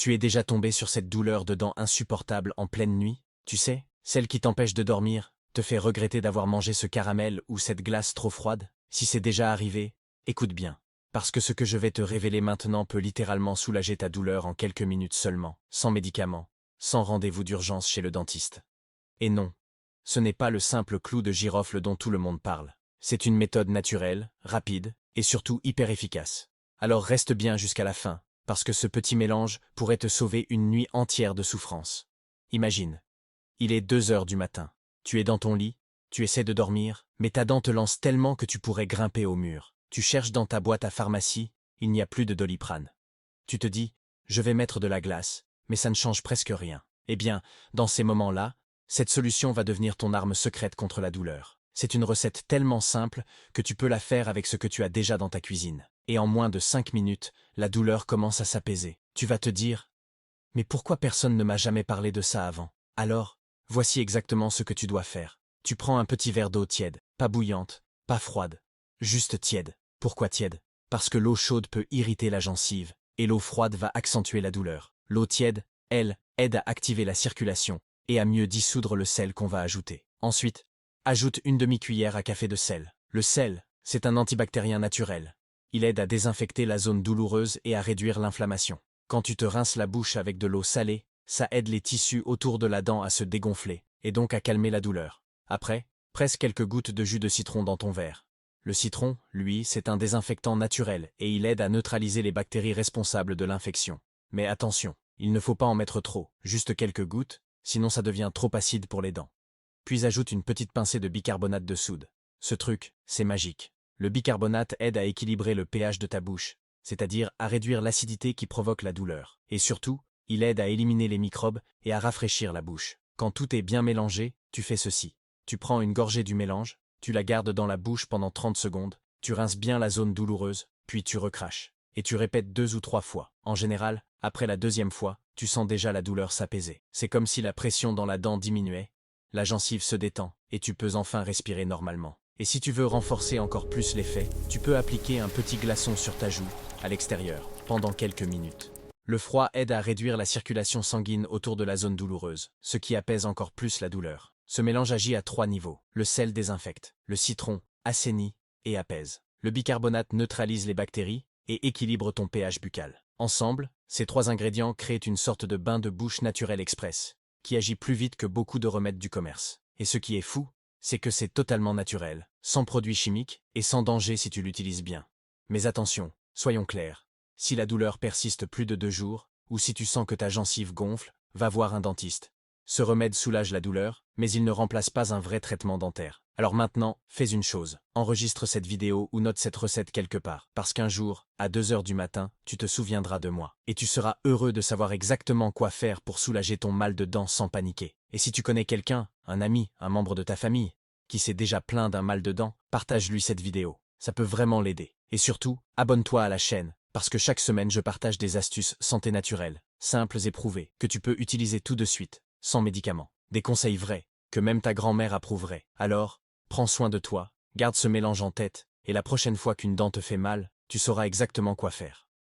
Tu es déjà tombé sur cette douleur de dents insupportable en pleine nuit, tu sais, celle qui t'empêche de dormir, te fait regretter d'avoir mangé ce caramel ou cette glace trop froide? Si c'est déjà arrivé, écoute bien. Parce que ce que je vais te révéler maintenant peut littéralement soulager ta douleur en quelques minutes seulement, sans médicaments, sans rendez-vous d'urgence chez le dentiste. Et non, ce n'est pas le simple clou de girofle dont tout le monde parle. C'est une méthode naturelle, rapide, et surtout hyper efficace. Alors reste bien jusqu'à la fin, parce que ce petit mélange pourrait te sauver une nuit entière de souffrance. Imagine. Il est 2 heures du matin. Tu es dans ton lit, tu essaies de dormir, mais ta dent te lance tellement que tu pourrais grimper au mur. Tu cherches dans ta boîte à pharmacie, il n'y a plus de Doliprane. Tu te dis, je vais mettre de la glace, mais ça ne change presque rien. Eh bien, dans ces moments-là, cette solution va devenir ton arme secrète contre la douleur. C'est une recette tellement simple que tu peux la faire avec ce que tu as déjà dans ta cuisine. Et en moins de 5 minutes, la douleur commence à s'apaiser. Tu vas te dire, mais pourquoi personne ne m'a jamais parlé de ça avant? Alors, voici exactement ce que tu dois faire. Tu prends un petit verre d'eau tiède, pas bouillante, pas froide, juste tiède. Pourquoi tiède? Parce que l'eau chaude peut irriter la gencive, et l'eau froide va accentuer la douleur. L'eau tiède, elle, aide à activer la circulation, et à mieux dissoudre le sel qu'on va ajouter. Ensuite, ajoute une demi-cuillère à café de sel. Le sel, c'est un antibactérien naturel. Il aide à désinfecter la zone douloureuse et à réduire l'inflammation. Quand tu te rinces la bouche avec de l'eau salée, ça aide les tissus autour de la dent à se dégonfler, et donc à calmer la douleur. Après, presse quelques gouttes de jus de citron dans ton verre. Le citron, lui, c'est un désinfectant naturel et il aide à neutraliser les bactéries responsables de l'infection. Mais attention, il ne faut pas en mettre trop, juste quelques gouttes, sinon ça devient trop acide pour les dents. Puis ajoute une petite pincée de bicarbonate de soude. Ce truc, c'est magique. Le bicarbonate aide à équilibrer le pH de ta bouche, c'est-à-dire à réduire l'acidité qui provoque la douleur. Et surtout, il aide à éliminer les microbes et à rafraîchir la bouche. Quand tout est bien mélangé, tu fais ceci. Tu prends une gorgée du mélange, tu la gardes dans la bouche pendant 30 secondes, tu rinces bien la zone douloureuse, puis tu recraches. Et tu répètes 2 ou 3 fois. En général, après la deuxième fois, tu sens déjà la douleur s'apaiser. C'est comme si la pression dans la dent diminuait, la gencive se détend, et tu peux enfin respirer normalement. Et si tu veux renforcer encore plus l'effet, tu peux appliquer un petit glaçon sur ta joue, à l'extérieur, pendant quelques minutes. Le froid aide à réduire la circulation sanguine autour de la zone douloureuse, ce qui apaise encore plus la douleur. Ce mélange agit à 3 niveaux. Le sel désinfecte, le citron assainit et apaise. Le bicarbonate neutralise les bactéries et équilibre ton pH buccal. Ensemble, ces 3 ingrédients créent une sorte de bain de bouche naturel express, qui agit plus vite que beaucoup de remèdes du commerce. Et ce qui est fou, c'est que c'est totalement naturel, sans produits chimiques et sans danger si tu l'utilises bien. Mais attention, soyons clairs. Si la douleur persiste plus de 2 jours, ou si tu sens que ta gencive gonfle, va voir un dentiste. Ce remède soulage la douleur, mais il ne remplace pas un vrai traitement dentaire. Alors maintenant, fais une chose, enregistre cette vidéo ou note cette recette quelque part, parce qu'un jour, à 2 heures du matin, tu te souviendras de moi. Et tu seras heureux de savoir exactement quoi faire pour soulager ton mal de dents sans paniquer. Et si tu connais quelqu'un, un ami, un membre de ta famille, qui s'est déjà plaint d'un mal de dents, partage-lui cette vidéo. Ça peut vraiment l'aider. Et surtout, abonne-toi à la chaîne, parce que chaque semaine je partage des astuces santé naturelle, simples et prouvées, que tu peux utiliser tout de suite, sans médicaments. Des conseils vrais, que même ta grand-mère approuverait. Alors, prends soin de toi, garde ce mélange en tête, et la prochaine fois qu'une dent te fait mal, tu sauras exactement quoi faire.